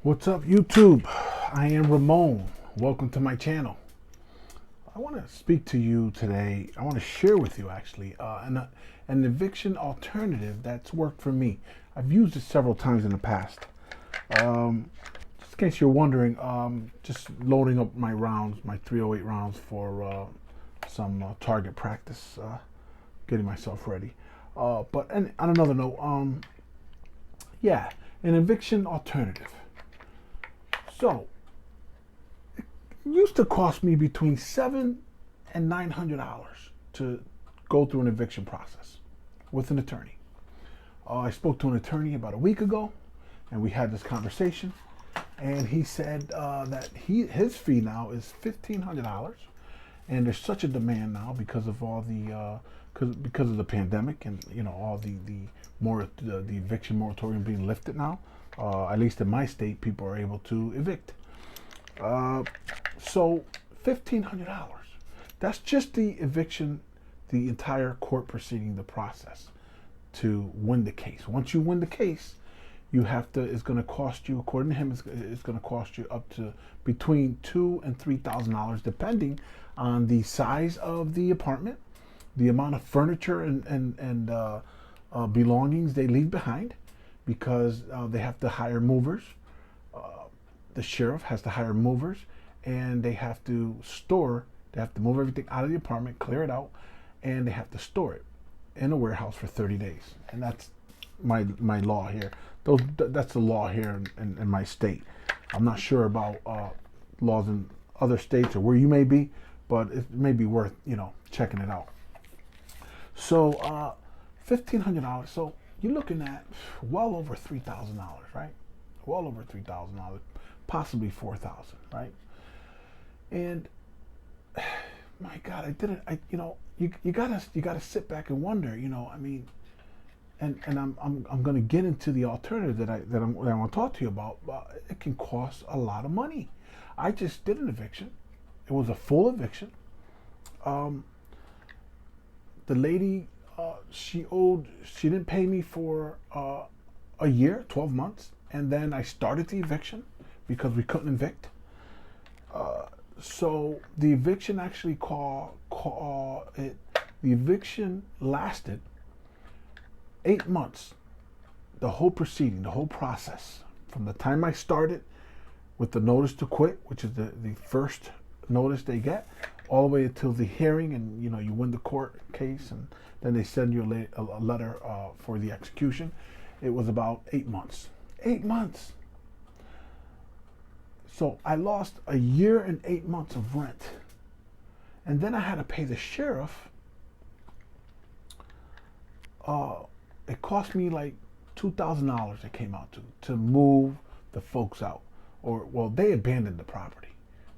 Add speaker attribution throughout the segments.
Speaker 1: What's up, YouTube? I am Ramon. Welcome to my channel. I want to speak to you today. I want to share with you actually an eviction alternative that's worked for me. I've used it several times in the past. Just in case you're wondering, just loading up my rounds, my 308 rounds for some target practice, getting myself ready. But on another note, yeah, an eviction alternative. So, it used to cost me between $700 and $900 to go through an eviction process with an attorney. I spoke to an attorney about a week ago, and we had this conversation. And he said that his fee now is $1,500, and there's such a demand now because of all the because of the pandemic and all the eviction moratorium being lifted now. At least in my state, people are able to evict. So $1,500. That's just the eviction, the entire court proceeding, the process to win the case. Once you win the case, you have to. It's going to cost you, according to him, it's going to cost you up to between $2,000 and $3,000, depending on the size of the apartment, the amount of furniture and belongings they leave behind, because they have to hire movers. The sheriff has to hire movers, and they have to store. They have to move everything out of the apartment, clear it out, and they have to store it in a warehouse for 30 days. And that's my law here. That's the law here in my state. I'm not sure about laws in other states or where you may be, but it may be worth checking it out. So $1,500. So you're looking at well over $3,000, right? Well over $3,000, possibly $4,000, right? And my God, I didn't. You gotta sit back and wonder. I mean, and I'm going to get into the alternative that I want to talk to you about. It can cost a lot of money. I just did an eviction. It was a full eviction. The lady, she didn't pay me for a year, 12 months, and then I started the eviction because we couldn't evict. So the eviction actually the eviction lasted 8 months. The whole proceeding, the whole process, from the time I started with the notice to quit, which is the first notice they get, all the way until the hearing, and you win the court case, and then they send you a letter for the execution. It was about 8 months. 8 months. So I lost a year and 8 months of rent, and then I had to pay the sheriff. It cost me like $2,000. It came out to move the folks out, or well, they abandoned the property.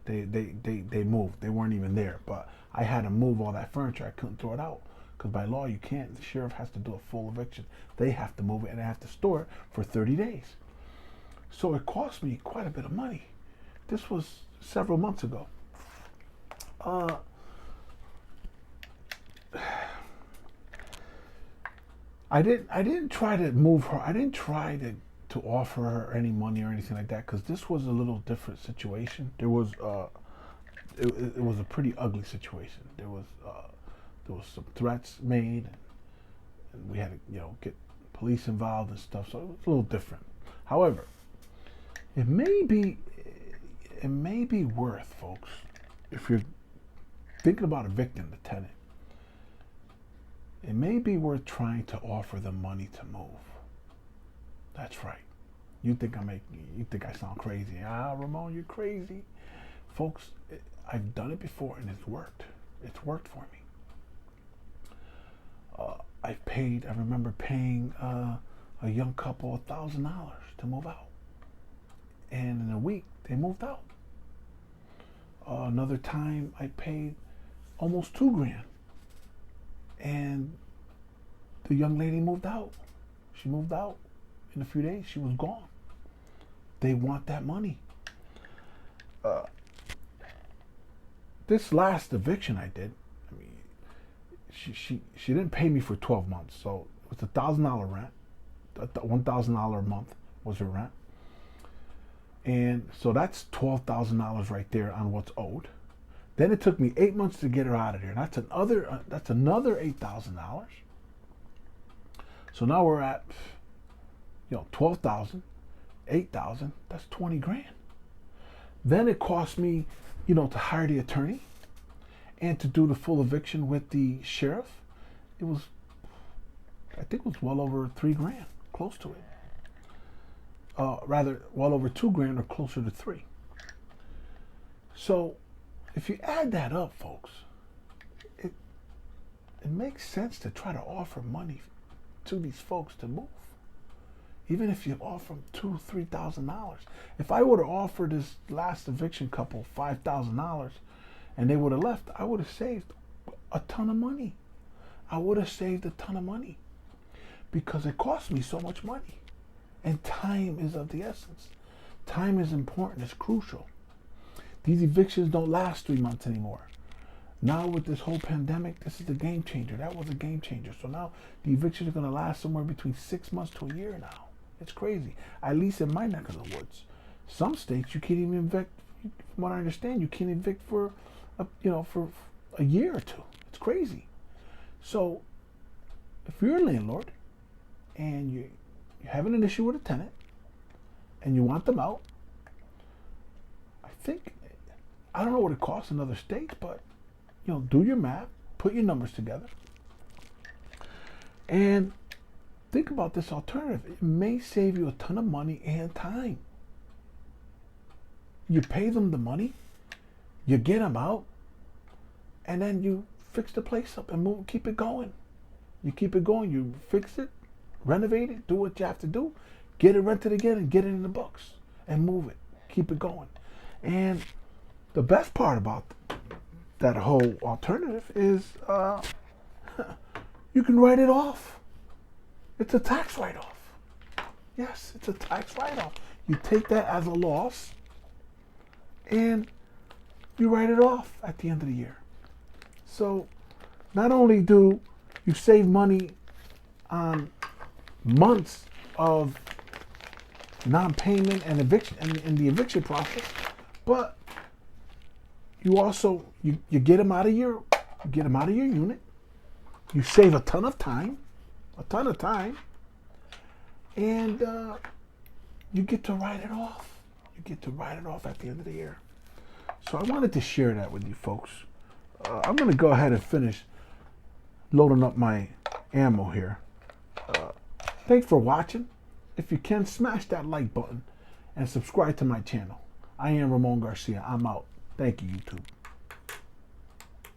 Speaker 1: They moved. They weren't even there. But I had to move all that furniture. I couldn't throw it out because by law you can't. The sheriff has to do a full eviction. They have to move it, and they have to store it for 30 days. So it cost me quite a bit of money. This was several months ago. I didn't try to move her. I didn't try to offer her any money or anything like that, because this was a little different situation. There was it was a pretty ugly situation. There was some threats made, and we had to get police involved and stuff. So it was a little different. However, it may be worth, folks, if you're thinking about evicting the tenant, it may be worth trying to offer them money to move. That's right. You think I sound crazy? Ramon, you're crazy. Folks, I've done it before and it's worked. It's worked for me. I remember paying a young couple $1,000 to move out. And in a week, they moved out. Another time, I paid almost $2,000. And the young lady moved out. She moved out in a few days. She was gone. They want that money. This last eviction I did, I mean, she didn't pay me for 12 months, so it was $1,000 rent. $1,000 a month was her rent. And so that's $12,000 right there on what's owed. Then it took me 8 months to get her out of there. That's another $8,000. So now we're at 12,000, 8,000. That's 20 grand. Then it cost me, to hire the attorney and to do the full eviction with the sheriff. I think it was well over 3 grand, close to it. Rather, well over 2 grand or closer to 3. So if you add that up, folks, it makes sense to try to offer money to these folks to move. Even if you offer them $2,000, $3,000. If I would have offered this last eviction couple $5,000 and they would have left, I would have saved a ton of money. Because it cost me so much money. And time is of the essence. Time is important. It's crucial. These evictions don't last 3 months anymore. Now with this whole pandemic, this is a game changer. That was a game changer. So now the evictions are going to last somewhere between 6 months to a year now. It's crazy. At least in my neck of the woods. Some states you can't even evict. From what I understand, you can't evict for a year or two. It's crazy. So if you're a landlord and you're having an issue with a tenant and you want them out, I don't know what it costs in other states, but do your math, put your numbers together, and think about this alternative. It may save you a ton of money and time. You pay them the money, you get them out, and then you fix the place up and keep it going. You keep it going. You fix it, renovate it, do what you have to do, get it rented again, and get it in the books, and move it. Keep it going. And the best part about that whole alternative is you can write it off. It's a tax write-off. Yes, it's a tax write-off. You take that as a loss and you write it off at the end of the year. So not only do you save money on months of non-payment and eviction and in the eviction process, but you also you get them out of your unit. You save a ton of time, and you get to write it off. You get to write it off at the end of the year. So I wanted to share that with you folks. I'm going to go ahead and finish loading up my ammo here. Thanks for watching. If you can, smash that like button and subscribe to my channel. I am Ramon Garcia. I'm out. Thank you, YouTube.